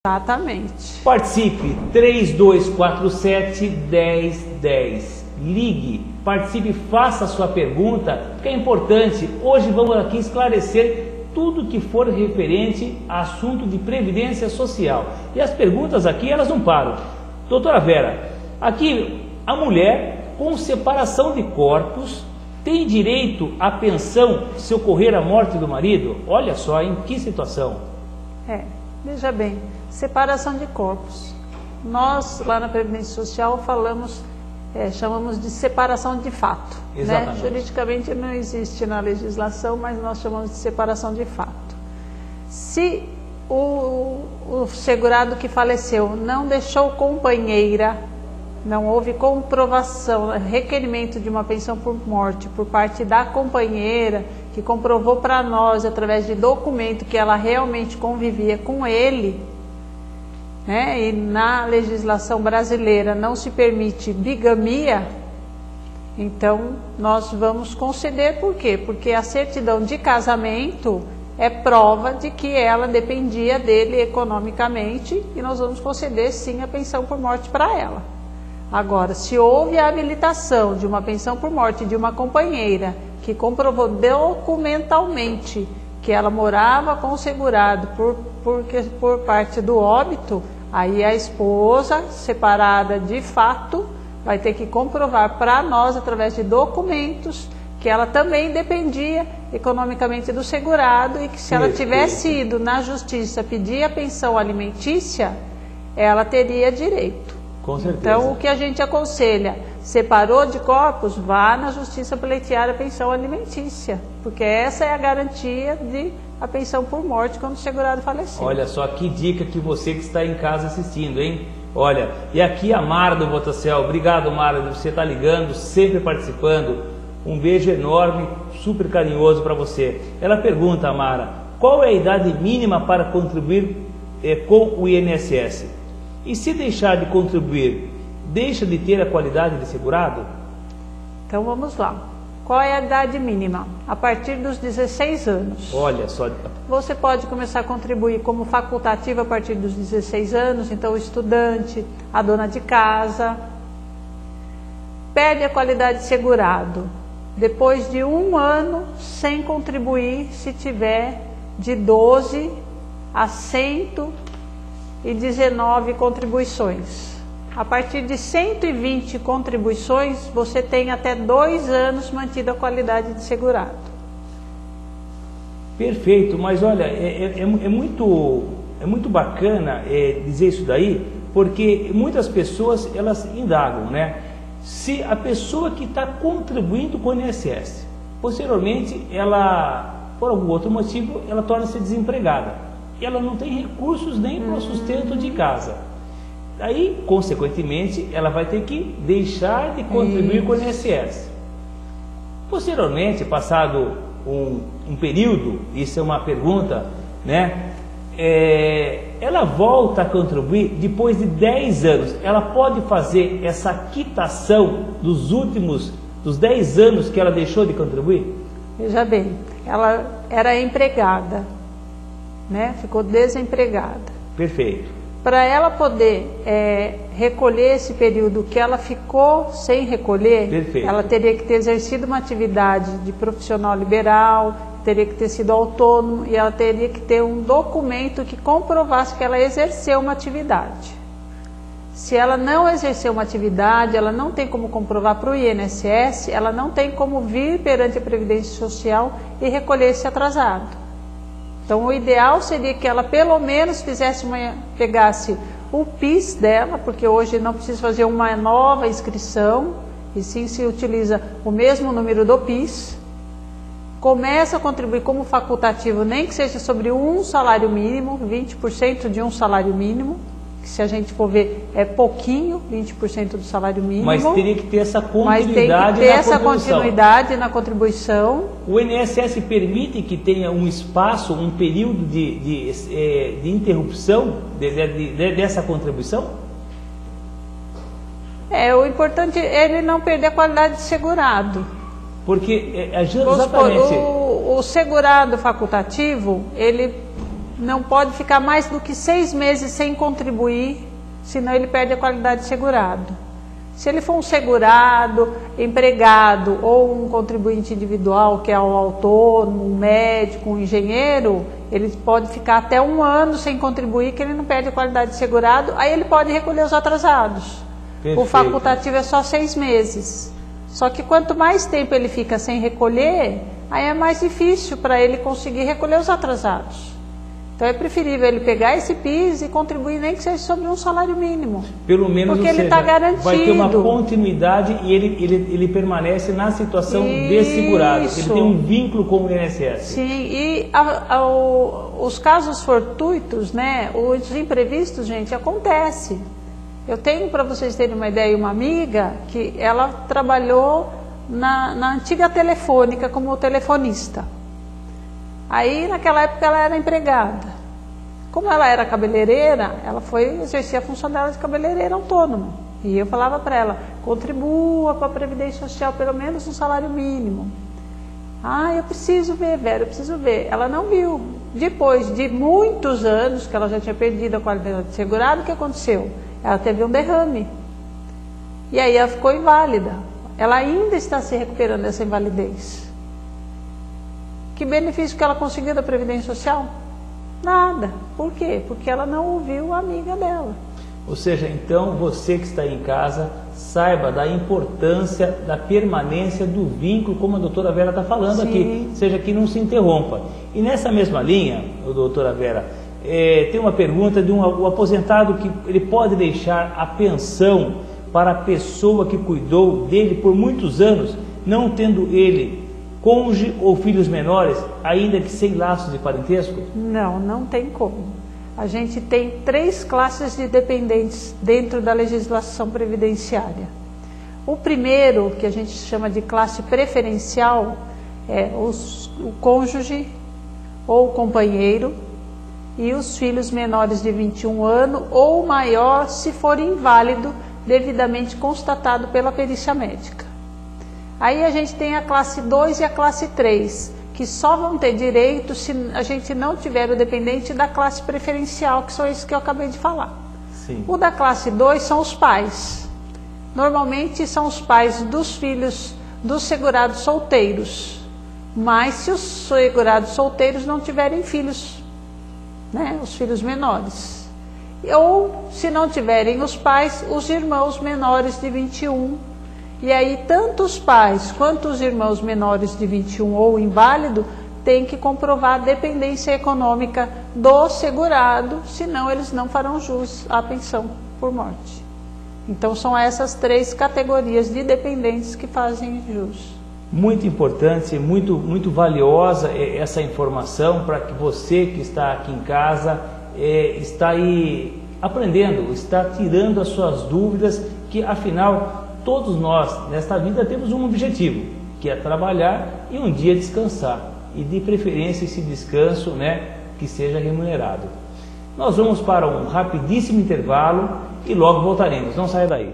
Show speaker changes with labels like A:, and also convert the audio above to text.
A: Exatamente.
B: Participe, 3247-1010. Ligue, participe, faça a sua pergunta, que é importante. Hoje vamos aqui esclarecer tudo que for referente a assunto de previdência social. E as perguntas aqui, elas não param. Doutora Vera, aqui a mulher com separação de corpos tem direito à pensão se ocorrer a morte do marido? Olha só, em que situação.
A: Veja bem, separação de corpos. Nós, lá na Previdência Social, chamamos de separação de fato.
B: Exatamente.
A: Né? Juridicamente não existe na legislação, mas nós chamamos de separação de fato. Se o segurado que faleceu não deixou companheira, não houve comprovação, requerimento de uma pensão por morte por parte da companheira, que comprovou para nós, através de documento, que ela realmente convivia com ele, né? E na legislação brasileira não se permite bigamia, então nós vamos conceder. Por quê? Porque a certidão de casamento é prova de que ela dependia dele economicamente, e nós vamos conceder sim a pensão por morte para ela. Agora, se houve a habilitação de uma pensão por morte de uma companheira que comprovou documentalmente que ela morava com o segurado por parte do óbito, aí a esposa, separada de fato, vai ter que comprovar para nós, através de documentos, que ela também dependia economicamente do segurado, e que se ela tivesse ido na justiça pedir a pensão alimentícia, ela teria direito.
B: Com certeza.
A: Então, o que a gente aconselha, separou de corpos, vá na justiça pleitear a pensão alimentícia, porque essa é a garantia de a pensão por morte quando o segurado falecer.
B: Olha só que dica que você que está em casa assistindo, hein? Olha, e aqui a Mara do Botacel. Obrigado, Mara, você está ligando, sempre participando. Um beijo enorme, super carinhoso para você. Ela pergunta, Mara, qual é a idade mínima para contribuir com o INSS? E se deixar de contribuir, deixa de ter a qualidade de segurado?
A: Então vamos lá. Qual é a idade mínima? A partir dos 16 anos.
B: Olha só.
A: Você pode começar a contribuir como facultativo a partir dos 16 anos, então o estudante, a dona de casa. Perde a qualidade de segurado depois de 1 ano sem contribuir, se tiver de 12 a 119 contribuições. A partir de 120 contribuições, você tem até 2 anos mantida a qualidade de segurado.
B: Perfeito, mas olha, é muito bacana dizer isso daí, porque muitas pessoas, elas indagam, né? Se a pessoa que está contribuindo com o INSS, posteriormente, ela, por algum outro motivo, ela torna-se desempregada, e ela não tem recursos nem para o sustento de casa. Aí, consequentemente, ela vai ter que deixar de contribuir com o INSS. Posteriormente, passado um período, isso é uma pergunta, né? Ela volta a contribuir depois de 10 anos. Ela pode fazer essa quitação dos 10 anos que ela deixou de contribuir?
A: Veja bem, ela era empregada, né? Ficou desempregada.
B: Perfeito.
A: Para ela poder recolher esse período que ela ficou sem recolher,
B: perfeito,
A: ela teria que ter exercido uma atividade de profissional liberal, teria que ter sido autônomo, e ela teria que ter um documento que comprovasse que ela exerceu uma atividade. Se ela não exerceu uma atividade, ela não tem como comprovar para o INSS, ela não tem como vir perante a Previdência Social e recolher esse atrasado. Então, o ideal seria que ela pelo menos pegasse o PIS dela, porque hoje não precisa fazer uma nova inscrição, e sim se utiliza o mesmo número do PIS, começa a contribuir como facultativo, nem que seja sobre um salário mínimo, 20% de um salário mínimo, que se a gente for ver é pouquinho, 20% do salário mínimo.
B: Mas teria que ter essa continuidade,
A: mas tem que ter essa continuidade na contribuição.
B: O INSS permite que tenha um espaço, um período de interrupção dessa contribuição?
A: O importante é ele não perder a qualidade de segurado.
B: Porque exatamente...
A: O segurado facultativo, ele não pode ficar mais do que 6 meses sem contribuir, senão ele perde a qualidade de segurado. Se ele for um segurado, empregado ou um contribuinte individual, que é um autônomo, um médico, um engenheiro, ele pode ficar até 1 ano sem contribuir, que ele não perde a qualidade de segurado, aí ele pode recolher os atrasados.
B: Perfeito.
A: O facultativo é só 6 meses. Só que quanto mais tempo ele fica sem recolher, aí é mais difícil para ele conseguir recolher os atrasados. Então é preferível ele pegar esse PIS e contribuir nem que seja sobre um salário mínimo.
B: Pelo menos,
A: porque ele está garantido.
B: Vai ter uma continuidade e ele permanece na situação de segurado. Ele tem um vínculo com o INSS.
A: Sim, e os casos fortuitos, né, os imprevistos, gente, acontece. Eu tenho, para vocês terem uma ideia, uma amiga que ela trabalhou na antiga telefônica como telefonista. Aí, naquela época, ela era empregada. Como ela era cabeleireira, ela foi exercer a função dela de cabeleireira autônoma. E eu falava para ela, contribua para a Previdência Social, pelo menos um salário mínimo. Ah, eu preciso ver, Vera, eu preciso ver. Ela não viu. Depois de muitos anos, que ela já tinha perdido a qualidade de segurado, o que aconteceu? Ela teve um derrame. E aí ela ficou inválida. Ela ainda está se recuperando dessa invalidez. Que benefício que ela conseguiu da Previdência Social? Nada. Por quê? Porque ela não ouviu a amiga dela.
B: Ou seja, então, você que está aí em casa, saiba da importância da permanência do vínculo, como a doutora Vera está falando. Sim. Aqui, seja que não se interrompa. E nessa mesma linha, doutora Vera, tem uma pergunta de um aposentado que ele pode deixar a pensão para a pessoa que cuidou dele por muitos anos, não tendo ele cônjuge ou filhos menores, ainda que sem laços de parentesco?
A: Não, não tem como. A gente tem 3 classes de dependentes dentro da legislação previdenciária. O primeiro, que a gente chama de classe preferencial, é o cônjuge ou o companheiro e os filhos menores de 21 anos ou maior, se for inválido, devidamente constatado pela perícia médica. Aí a gente tem a classe 2 e a classe 3, que só vão ter direito se a gente não tiver o dependente da classe preferencial, que são esses que eu acabei de falar.
B: Sim.
A: O da classe 2 são os pais. Normalmente são os pais dos filhos dos segurados solteiros. Mas se os segurados solteiros não tiverem filhos, né, os filhos menores. Ou, se não tiverem os pais, os irmãos menores de 21. E aí, tanto os pais quanto os irmãos menores de 21 ou inválido têm que comprovar a dependência econômica do segurado, senão eles não farão jus à pensão por morte. Então, são essas 3 categorias de dependentes que fazem jus.
B: Muito importante, muito valiosa essa informação para que você que está aqui em casa está aí aprendendo, está tirando as suas dúvidas, que afinal todos nós nesta vida temos um objetivo, que é trabalhar e um dia descansar, e de preferência esse descanso, né, que seja remunerado. Nós vamos para um rapidíssimo intervalo e logo voltaremos, não saia daí.